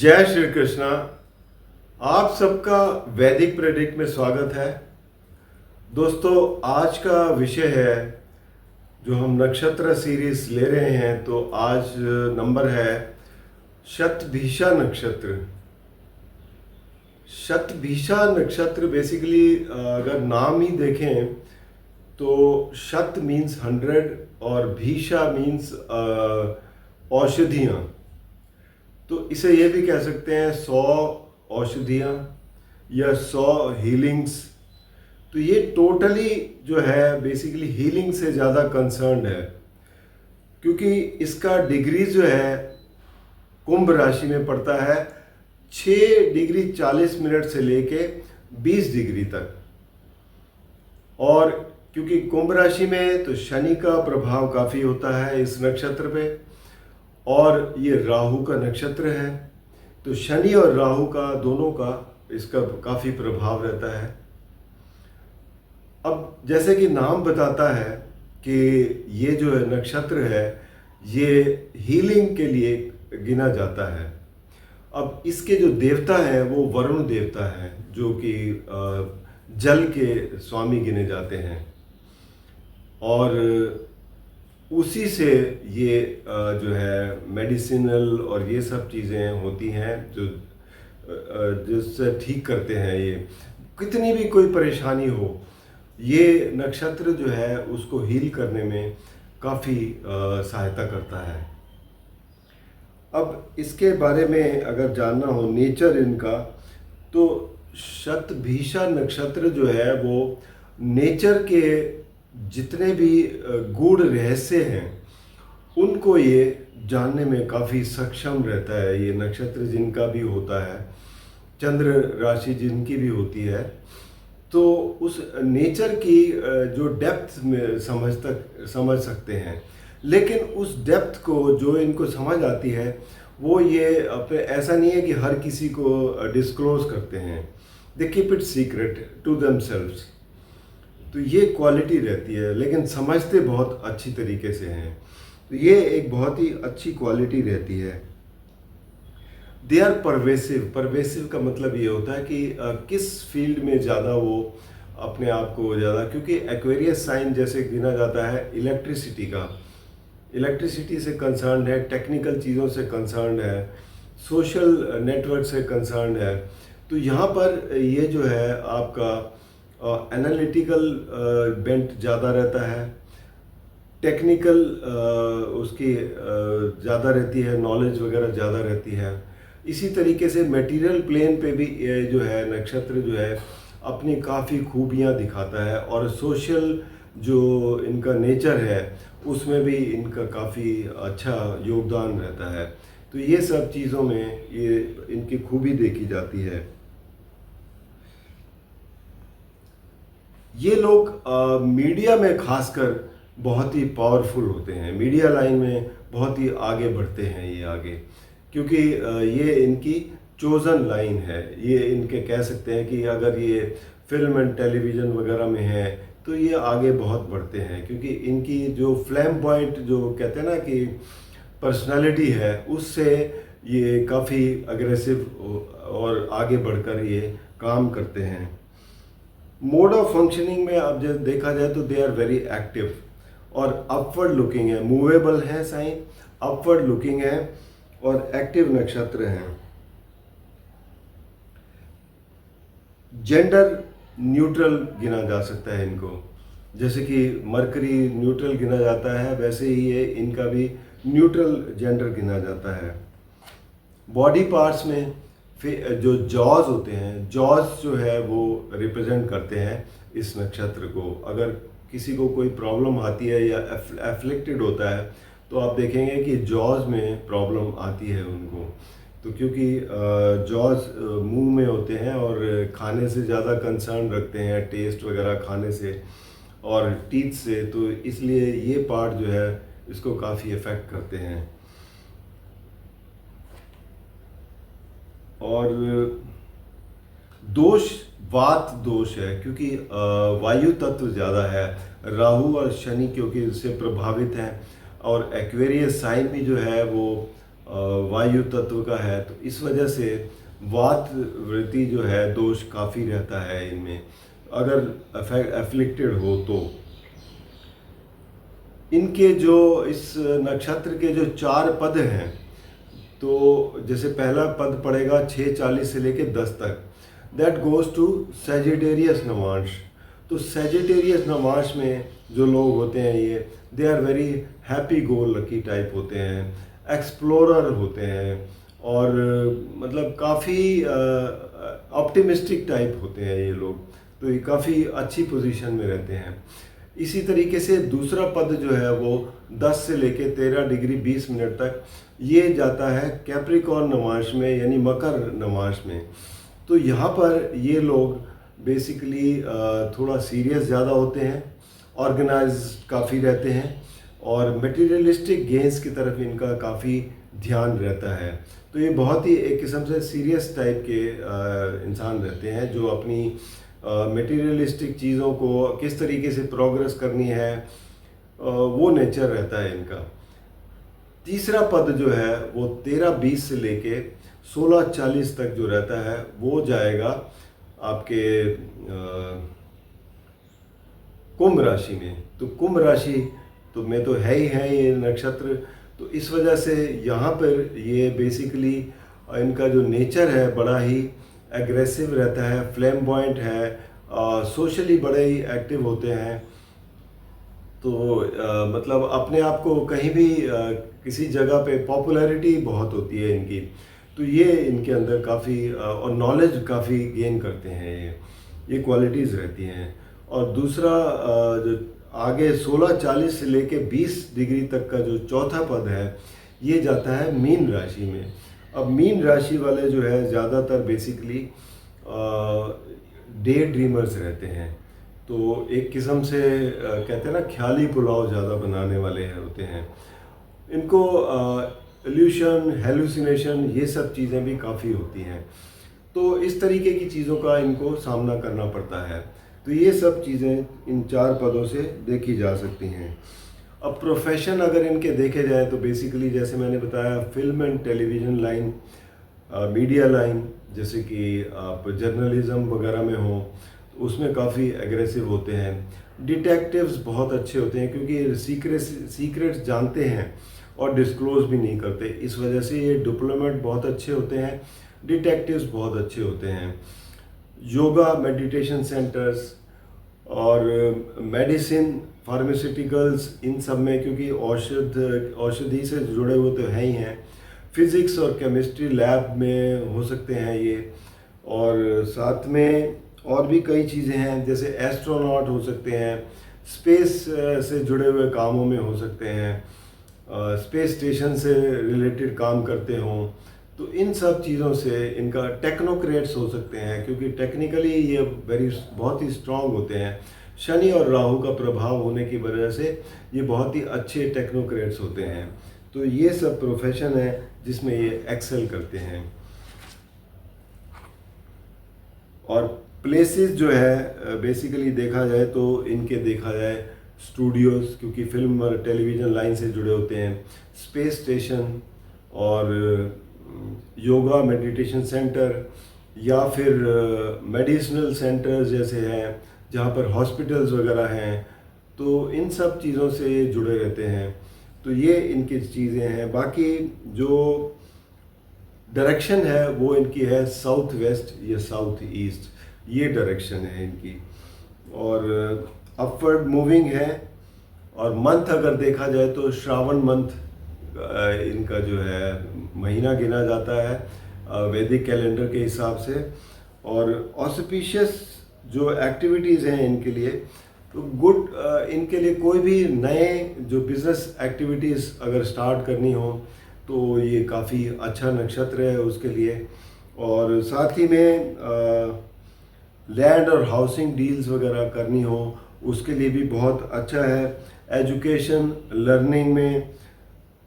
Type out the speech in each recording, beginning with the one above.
जय श्री कृष्णा। आप सबका वैदिक प्रेडिक्ट में स्वागत है। दोस्तों, आज का विषय है जो हम नक्षत्र सीरीज ले रहे हैं, तो आज नंबर है शतभिषा नक्षत्र। शतभिषा नक्षत्र बेसिकली अगर नाम ही देखें तो शत मीन्स 100 और भीषा मीन्स औषधियाँ। तो इसे ये भी कह सकते हैं 100 औषधियाँ या 100 हीलिंग्स। तो ये टोटली जो है बेसिकली हीलिंग से ज़्यादा कंसर्न्ड है, क्योंकि इसका डिग्री जो है कुंभ राशि में पड़ता है 6 डिग्री 40 मिनट से लेके 20 डिग्री तक। और क्योंकि कुंभ राशि में तो शनि का प्रभाव काफ़ी होता है इस नक्षत्र पे, और ये राहु का नक्षत्र है, तो शनि और राहु का दोनों का इसका काफ़ी प्रभाव रहता है। अब जैसे कि नाम बताता है कि ये जो है नक्षत्र है ये हीलिंग के लिए गिना जाता है। अब इसके जो देवता हैं वो वरुण देवता हैं, जो कि जल के स्वामी गिने जाते हैं, और उसी से ये जो है मेडिसिनल और ये सब चीज़ें होती हैं जो जिससे ठीक करते हैं। ये कितनी भी कोई परेशानी हो, ये नक्षत्र जो है उसको हील करने में काफ़ी सहायता करता है। अब इसके बारे में अगर जानना हो नेचर इनका, तो शतभिषा नक्षत्र जो है वो नेचर के जितने भी गूढ़ रहस्य हैं उनको ये जानने में काफ़ी सक्षम रहता है। ये नक्षत्र जिनका भी होता है, चंद्र राशि जिनकी भी होती है, तो उस नेचर की जो डेप्थ में समझ सकते हैं। लेकिन उस डेप्थ को जो इनको समझ आती है वो ये अपने ऐसा नहीं है कि हर किसी को डिस्क्लोज करते हैं। They keep it secret to themselves. तो ये क्वालिटी रहती है, लेकिन समझते बहुत अच्छी तरीके से हैं। तो ये एक बहुत ही अच्छी क्वालिटी रहती है। They are pervasive. परवेसिव का मतलब ये होता है कि किस फील्ड में ज़्यादा वो अपने आप को ज़्यादा, क्योंकि एक्वेरियस साइन जैसे गिना जाता है इलेक्ट्रिसिटी का, इलेक्ट्रिसिटी से कंसर्न है, टेक्निकल चीज़ों से कंसर्न है, सोशल नेटवर्क से कंसर्न है। तो यहाँ पर ये जो है आपका एनालिटिकल बेंट ज़्यादा रहता है, टेक्निकल उसकी ज़्यादा रहती है, नॉलेज वगैरह ज़्यादा रहती है। इसी तरीके से मटेरियल प्लेन पे भी ये जो है नक्षत्र जो है अपनी काफ़ी खूबियाँ दिखाता है, और सोशल जो इनका नेचर है उसमें भी इनका काफ़ी अच्छा योगदान रहता है। तो ये सब चीज़ों में ये इनकी खूबी देखी जाती है। ये लोग मीडिया में खासकर बहुत ही पावरफुल होते हैं, मीडिया लाइन में बहुत ही आगे बढ़ते हैं ये आगे, क्योंकि ये इनकी चोज़न लाइन है। ये इनके कह सकते हैं कि अगर ये फिल्म एंड टेलीविज़न वगैरह में है तो ये आगे बहुत बढ़ते हैं, क्योंकि इनकी जो फ्लैम्बॉयंट जो कहते हैं ना कि पर्सनालिटी है, उससे ये काफ़ी अग्रेसिव और आगे बढ़कर ये काम करते हैं। मोड ऑफ फंक्शनिंग में अब जब देखा जाए तो दे आर वेरी एक्टिव और अपवर्ड लुकिंग है, मूवेबल है साइन, अपवर्ड लुकिंग है और एक्टिव नक्षत्र हैं। जेंडर न्यूट्रल गिना जा सकता है इनको, जैसे कि मरकरी न्यूट्रल गिना जाता है, वैसे ही ये इनका भी न्यूट्रल जेंडर गिना जाता है। बॉडी पार्ट्स में फिर जो जॉज होते हैं, जॉज जो है वो रिप्रेजेंट करते हैं इस नक्षत्र को। अगर किसी को कोई प्रॉब्लम आती है या एफ्लिक्टेड होता है तो आप देखेंगे कि जॉज में प्रॉब्लम आती है उनको। तो क्योंकि जॉज मुंह में होते हैं और खाने से ज़्यादा कंसर्न रखते हैं, टेस्ट वगैरह खाने से और टीथ से, तो इसलिए ये पार्ट जो है इसको काफ़ी इफ़ेक्ट करते हैं। और दोष वात दोष है, क्योंकि वायु तत्व ज़्यादा है, राहु और शनि क्योंकि इससे प्रभावित हैं, और एक्वेरियस साइन भी जो है वो वायु तत्व का है, तो इस वजह से वात वृत्ति जो है दोष काफ़ी रहता है इनमें, अगर एफ्लिक्टेड हो तो। इनके जो इस नक्षत्र के जो 4 पद हैं, तो जैसे पहला पद पड़ेगा 6:40 से लेके 10 तक, that goes to Sagittarius navamsa. तो सैजिटेरियस नवांश में जो लोग होते हैं ये they are very happy go lucky type होते हैं, एक्सप्लोरर होते हैं, और मतलब काफ़ी ऑप्टिमिस्टिक टाइप होते हैं ये लोग, तो ये काफ़ी अच्छी पोजीशन में रहते हैं। इसी तरीके से दूसरा पद जो है वो 10 से लेके 13 डिग्री 20 मिनट तक ये जाता है कैप्रिकॉर्न नवांश में, यानी मकर नवांश में। तो यहाँ पर ये लोग बेसिकली थोड़ा सीरियस ज़्यादा होते हैं, ऑर्गेनाइज काफ़ी रहते हैं, और मटेरियलिस्टिक गेंस की तरफ इनका काफ़ी ध्यान रहता है। तो ये बहुत ही एक किस्म से सीरियस टाइप के इंसान रहते हैं, जो अपनी मटेरियलिस्टिक चीज़ों को किस तरीके से प्रोग्रेस करनी है, वो नेचर रहता है इनका। तीसरा पद जो है वो 13:20 से लेके 16:40 तक जो रहता है वो जाएगा आपके कुंभ राशि में। तो कुंभ राशि तो में तो है ही है ये नक्षत्र, तो इस वजह से यहाँ पर ये बेसिकली इनका जो नेचर है बड़ा ही एग्रेसिव रहता है, फ्लैम्बॉयंट है, सोशली बड़े ही एक्टिव होते हैं। तो मतलब अपने आप को कहीं भी किसी जगह पे पॉपुलैरिटी बहुत होती है इनकी, तो ये इनके अंदर काफ़ी और नॉलेज काफ़ी गेन करते हैं, ये क्वालिटीज़ रहती हैं। और दूसरा जो आगे 16:40 से लेके 20 डिग्री तक का जो चौथा पद है ये जाता है मीन राशि में। अब मीन राशि वाले जो है ज़्यादातर बेसिकली डे ड्रीमर्स रहते हैं, तो एक किस्म से कहते हैं ना ख्याली पुलाव ज़्यादा बनाने वाले होते हैं। इनको इल्यूशन, हेलुसिनेशन, ये सब चीज़ें भी काफ़ी होती हैं, तो इस तरीके की चीज़ों का इनको सामना करना पड़ता है। तो ये सब चीज़ें इन 4 पदों से देखी जा सकती हैं। अब प्रोफेशन अगर इनके देखे जाए तो बेसिकली जैसे मैंने बताया, film and television line, media line, जैसे कि आप जर्नलिज़म वगैरह में हो तो उसमें काफ़ी एग्रेसिव होते हैं। डिटेक्टिव्स बहुत अच्छे होते हैं क्योंकि सीक्रेट्स जानते हैं और डिस्क्लोज़ भी नहीं करते, इस वजह से ये डिप्लोमेट बहुत अच्छे होते हैं, डिटेक्टिव्स बहुत अच्छे होते हैं। योगा, मेडिटेशन सेंटर्स और मेडिसिन, फार्मास्यूटिकल्स, इन सब में, क्योंकि औषधि से जुड़े हुए तो हैं ही हैं। फिज़िक्स और केमिस्ट्री लैब में हो सकते हैं ये, और साथ में और भी कई चीज़ें हैं, जैसे एस्ट्रोनॉट हो सकते हैं, स्पेस से जुड़े हुए कामों में हो सकते हैं, स्पेस स्टेशन से रिलेटेड काम करते हों, तो इन सब चीज़ों से इनका टेक्नोक्रेट्स हो सकते हैं, क्योंकि टेक्निकली ये बहुत ही स्ट्रांग होते हैं। शनि और राहु का प्रभाव होने की वजह से ये बहुत ही अच्छे टेक्नोक्रेट्स होते हैं। तो ये सब प्रोफेशन है जिसमें ये एक्सेल करते हैं। और प्लेसेस जो है बेसिकली देखा जाए तो इनके देखा जाए स्टूडियोज़, क्योंकि फिल्म और टेलीविज़न लाइन से जुड़े होते हैं, स्पेस स्टेशन और योगा मेडिटेशन सेंटर, या फिर मेडिसिनल सेंटर्स जैसे हैं जहाँ पर हॉस्पिटल्स वगैरह हैं, तो इन सब चीज़ों से जुड़े रहते हैं। तो ये इनकी चीज़ें हैं। बाकी जो डायरेक्शन है वो इनकी है साउथ वेस्ट या साउथ ईस्ट, ये डायरेक्शन है इनकी, और अपवर्ड मूविंग है। और मंथ अगर देखा जाए तो श्रावण मंथ इनका जो है महीना गिना जाता है वैदिक कैलेंडर के हिसाब से। और ऑस्पिशियस जो एक्टिविटीज़ हैं इनके लिए, तो गुड, इनके लिए कोई भी नए जो बिज़नेस एक्टिविटीज़ अगर स्टार्ट करनी हो तो ये काफ़ी अच्छा नक्षत्र है उसके लिए। और साथ ही में लैंड और हाउसिंग डील्स वगैरह करनी हो उसके लिए भी बहुत अच्छा है। एजुकेशन, लर्निंग में,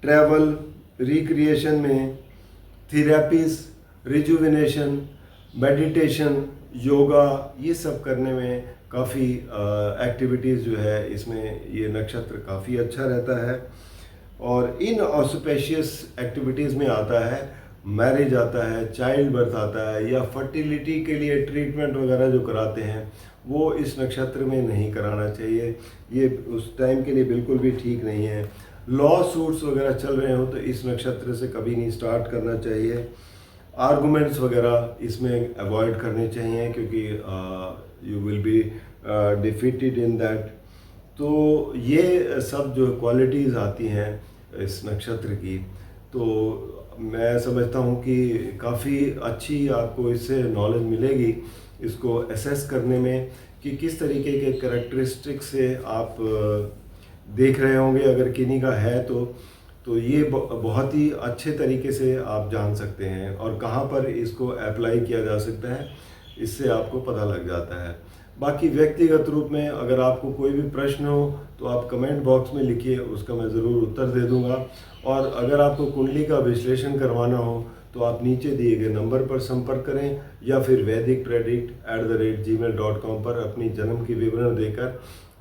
ट्रैवल, रिक्रिएशन में, थेरेपीज़, रिजुविनेशन, मेडिटेशन, योगा, ये सब करने में काफ़ी एक्टिविटीज़ जो है इसमें ये नक्षत्र काफ़ी अच्छा रहता है। और इन ऑस्पिशियस एक्टिविटीज़ में आता है मैरिज, आता है चाइल्ड बर्थ, आता है या फर्टिलिटी के लिए ट्रीटमेंट वगैरह जो कराते हैं वो इस नक्षत्र में नहीं कराना चाहिए। ये उस टाइम के लिए बिल्कुल भी ठीक नहीं है। लॉ सूट्स वगैरह चल रहे हो तो इस नक्षत्र से कभी नहीं स्टार्ट करना चाहिए। आर्गूमेंट्स वगैरह इसमें अवॉइड करने चाहिए क्योंकि you will be defeated in that. तो ये सब जो क्वालिटीज़ आती हैं इस नक्षत्र की, तो मैं समझता हूँ कि काफ़ी अच्छी आपको इससे नॉलेज मिलेगी इसको असेस करने में कि किस तरीके के कैरेक्टरिस्टिक्स से आप देख रहे होंगे। अगर किन्हीं का है तो ये बहुत ही अच्छे तरीके से आप जान सकते हैं और कहाँ पर इसको अप्लाई किया जा सकता है इससे आपको पता लग जाता है। बाकी व्यक्तिगत रूप में अगर आपको कोई भी प्रश्न हो तो आप कमेंट बॉक्स में लिखिए, उसका मैं ज़रूर उत्तर दे दूंगा। और अगर आपको कुंडली का विश्लेषण करवाना हो तो आप नीचे दिए गए नंबर पर संपर्क करें या फिर vedicpredict@gmail.com पर अपनी जन्म की विवरण देकर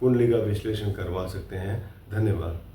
कुंडली का विश्लेषण करवा सकते हैं। धन्यवाद।